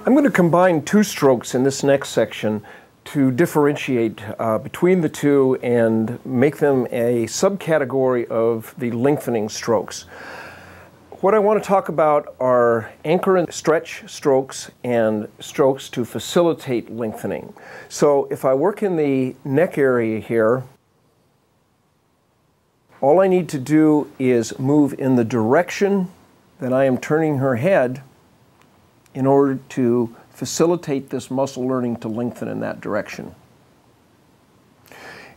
I'm going to combine two strokes in this next section to differentiate between the two and make them a subcategory of the lengthening strokes. What I want to talk about are anchor and stretch strokes and strokes to facilitate lengthening. So if I work in the neck area here, all I need to do is move in the direction that I am turning her head in order to facilitate this muscle learning to lengthen in that direction.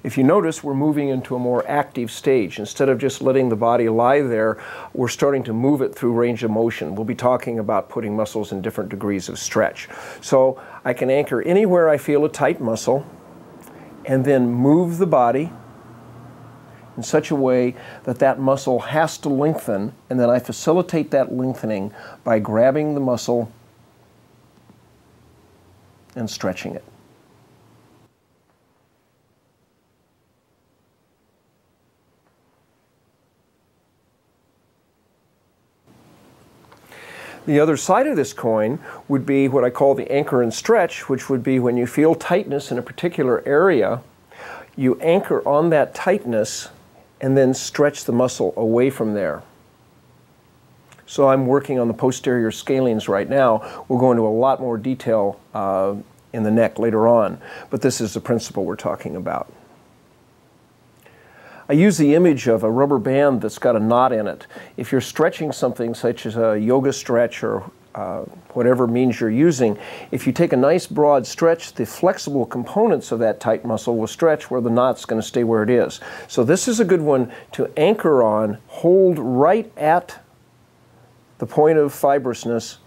If you notice, we're moving into a more active stage. Instead of just letting the body lie there, we're starting to move it through range of motion. We'll be talking about putting muscles in different degrees of stretch. So I can anchor anywhere I feel a tight muscle and then move the body in such a way that that muscle has to lengthen, and then I facilitate that lengthening by grabbing the muscle and stretching it. The other side of this coin would be what I call the anchor and stretch, which would be when you feel tightness in a particular area, you anchor on that tightness and then stretch the muscle away from there. So I'm working on the posterior scalenes right now. We'll go into a lot more detail in the neck later on, but this is the principle we're talking about. I use the image of a rubber band that's got a knot in it. If you're stretching something such as a yoga stretch or whatever means you're using, if you take a nice broad stretch, the flexible components of that tight muscle will stretch where the knot's going to stay where it is. So this is a good one to anchor on, hold right at the point of fibrousness,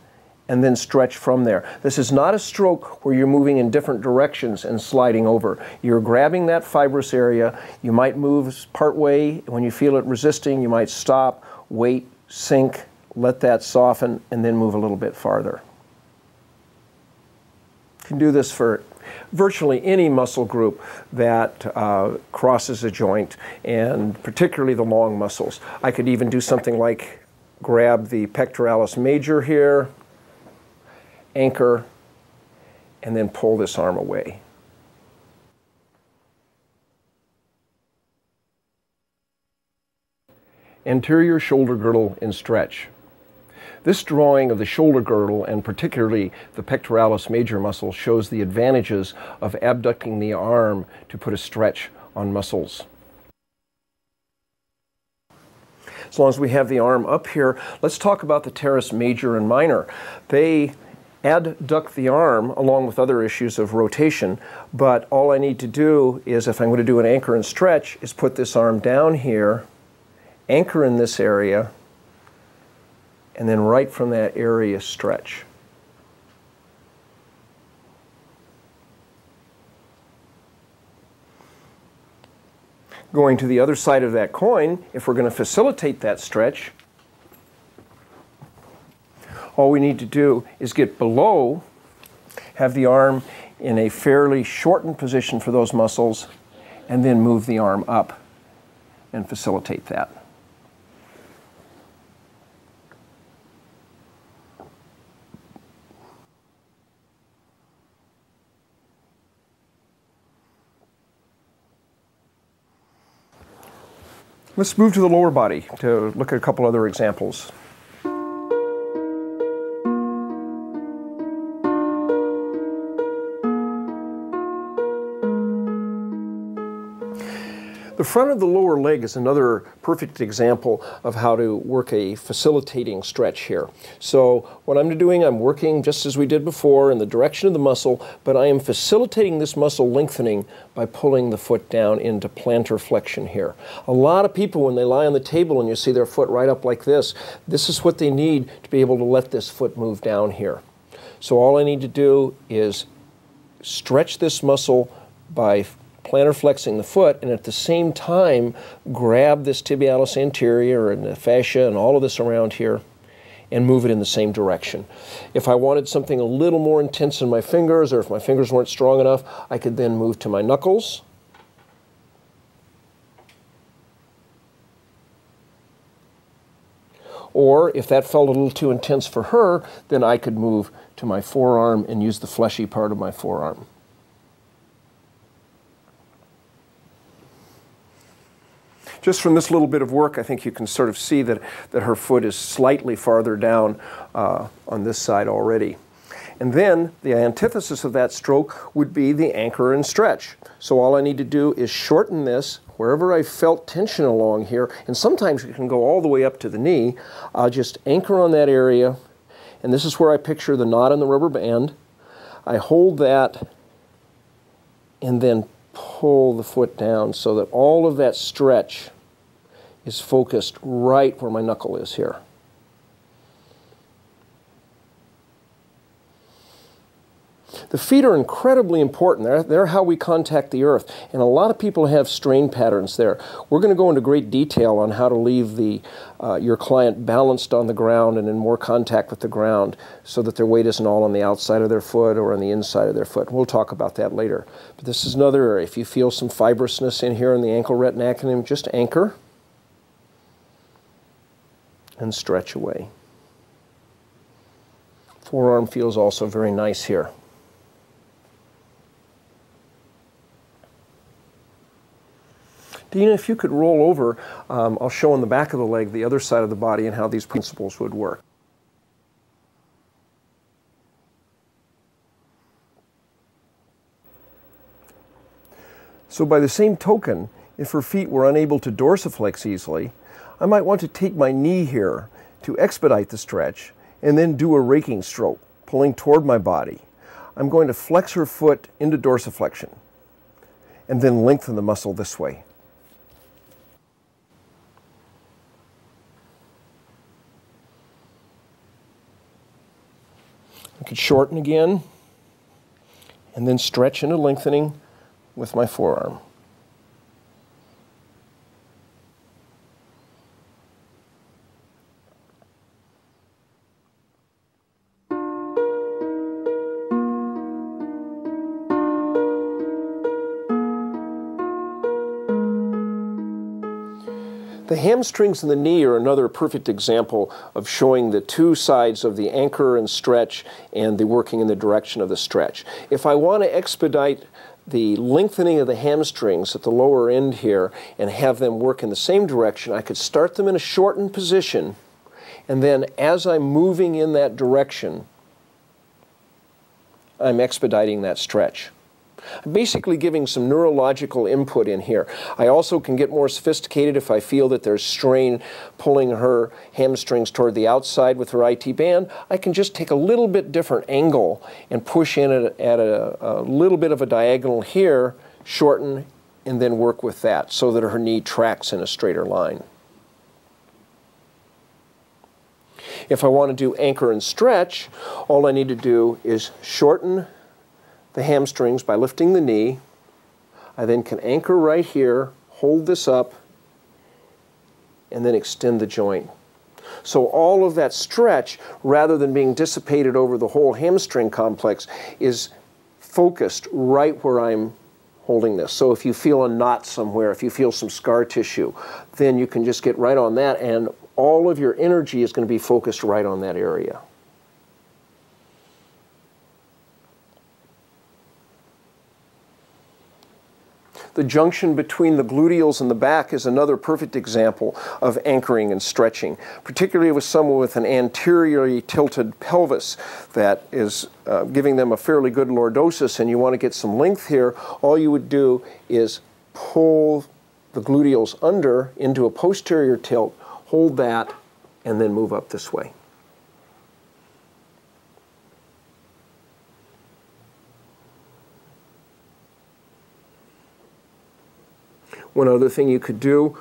and then stretch from there. This is not a stroke where you're moving in different directions and sliding over. You're grabbing that fibrous area. You might move part way. When you feel it resisting, you might stop, wait, sink, let that soften, and then move a little bit farther. You can do this for virtually any muscle group that crosses a joint, and particularly the long muscles. I could even do something like grab the pectoralis major here, anchor, and then pull this arm away. Anterior shoulder girdle and stretch. This drawing of the shoulder girdle, and particularly the pectoralis major muscle, shows the advantages of abducting the arm to put a stretch on muscles. As long as we have the arm up here, let's talk about the teres major and minor. They adduct the arm along with other issues of rotation, but all I need to do is, if I'm going to do an anchor and stretch, is put this arm down here, anchor in this area, and then right from that area stretch. Going to the other side of that coin, if we're going to facilitate that stretch, all we need to do is get below, have the arm in a fairly shortened position for those muscles, and then move the arm up and facilitate that. Let's move to the lower body to look at a couple other examples. The front of the lower leg is another perfect example of how to work a facilitating stretch here. So what I'm doing, I'm working just as we did before in the direction of the muscle, but I am facilitating this muscle lengthening by pulling the foot down into plantar flexion here. A lot of people, when they lie on the table and you see their foot right up like this is what they need to be able to let this foot move down here. So all I need to do is stretch this muscle by plantar flexing the foot, and at the same time grab this tibialis anterior and the fascia and all of this around here and move it in the same direction. If I wanted something a little more intense in my fingers, or if my fingers weren't strong enough, I could then move to my knuckles Or if that felt a little too intense for her, then I could move to my forearm and use the fleshy part of my forearm. Just from this little bit of work, I think you can sort of see that her foot is slightly farther down on this side already. And then the antithesis of that stroke would be the anchor and stretch. So all I need to do is shorten this wherever I felt tension along here, and sometimes it can go all the way up to the knee. I'll just anchor on that area, and this is where I picture the knot in the rubber band. I hold that and then pull the foot down so that all of that stretch is focused right where my knuckle is here. The feet are incredibly important. They're how we contact the earth, and a lot of people have strain patterns there. We're going to go into great detail on how to leave your client balanced on the ground and in more contact with the ground so that their weight isn't all on the outside of their foot or on the inside of their foot. We'll talk about that later. But this is another area. If you feel some fibrousness in here in the ankle retinaculum, just anchor and stretch away. Forearm feels also very nice here. Dina, if you could roll over, I'll show on the back of the leg the other side of the body and how these principles would work. So by the same token, if her feet were unable to dorsiflex easily, I might want to take my knee here to expedite the stretch and then do a raking stroke, pulling toward my body. I'm going to flex her foot into dorsiflexion and then lengthen the muscle this way. I could shorten again and then stretch into lengthening with my forearm. The hamstrings and the knee are another perfect example of showing the two sides of the anchor and stretch and the working in the direction of the stretch. If I want to expedite the lengthening of the hamstrings at the lower end here and have them work in the same direction, I could start them in a shortened position, and then as I'm moving in that direction, I'm expediting that stretch. I'm basically giving some neurological input in here. I also can get more sophisticated if I feel that there's strain pulling her hamstrings toward the outside with her IT band. I can just take a little bit different angle and push in at a little bit of a diagonal here, shorten, and then work with that so that her knee tracks in a straighter line. If I want to do anchor and stretch, all I need to do is shorten the hamstrings by lifting the knee. I then can anchor right here, hold this up, and then extend the joint. So all of that stretch, rather than being dissipated over the whole hamstring complex, is focused right where I'm holding this. So if you feel a knot somewhere, if you feel some scar tissue, then you can just get right on that, and all of your energy is going to be focused right on that area. The junction between the gluteals and the back is another perfect example of anchoring and stretching, particularly with someone with an anteriorly tilted pelvis that is giving them a fairly good lordosis, and you want to get some length here. All you would do is pull the gluteals under into a posterior tilt, hold that, and then move up this way. One other thing you could do,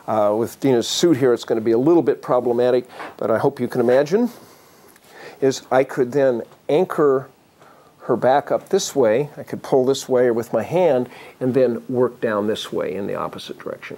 with Dina's suit here, it's going to be a little bit problematic, but I hope you can imagine, is I could then anchor her back up this way. I could pull this way or with my hand, and then work down this way in the opposite direction.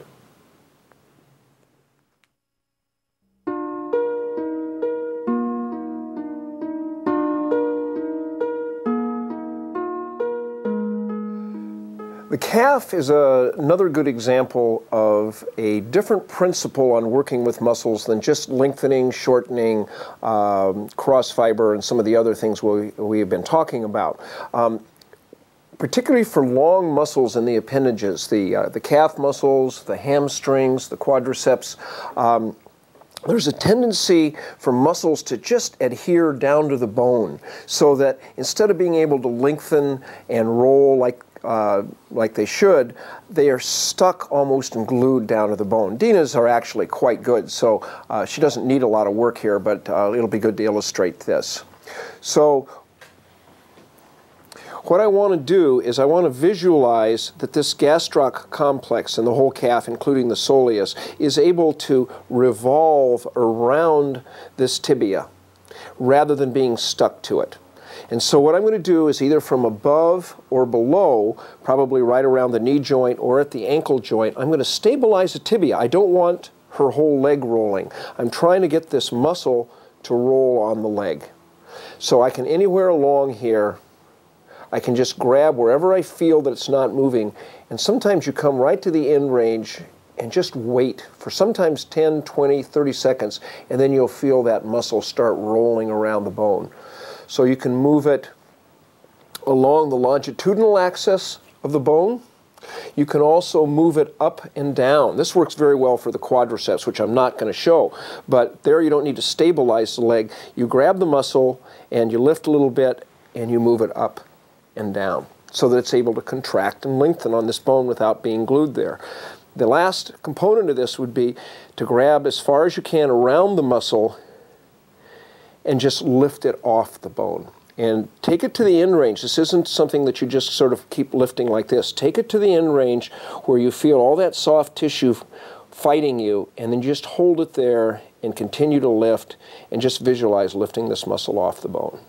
The calf is another good example of a different principle on working with muscles than just lengthening, shortening, cross fiber, and some of the other things we have been talking about. Particularly for long muscles in the appendages, the calf muscles, the hamstrings, the quadriceps, there's a tendency for muscles to just adhere down to the bone, so that instead of being able to lengthen and roll like they should, they are stuck almost and glued down to the bone. Dina's are actually quite good, so she doesn't need a lot of work here, but it'll be good to illustrate this. So what I want to do is I want to visualize that this gastroc complex in the whole calf, including the soleus, is able to revolve around this tibia rather than being stuck to it. And so what I'm going to do is either from above or below, probably right around the knee joint or at the ankle joint, I'm going to stabilize the tibia. I don't want her whole leg rolling. I'm trying to get this muscle to roll on the leg. So I can anywhere along here, I can just grab wherever I feel that it's not moving, and sometimes you come right to the end range and just wait for sometimes 10, 20, 30 seconds, and then you'll feel that muscle start rolling around the bone. So you can move it along the longitudinal axis of the bone. You can also move it up and down. This works very well for the quadriceps, which I'm not going to show, but there you don't need to stabilize the leg. You grab the muscle and you lift a little bit and you move it up and down so that it's able to contract and lengthen on this bone without being glued there. The last component of this would be to grab as far as you can around the muscle and just lift it off the bone. And take it to the end range. This isn't something that you just sort of keep lifting like this. Take it to the end range where you feel all that soft tissue fighting you, and then just hold it there and continue to lift, and just visualize lifting this muscle off the bone.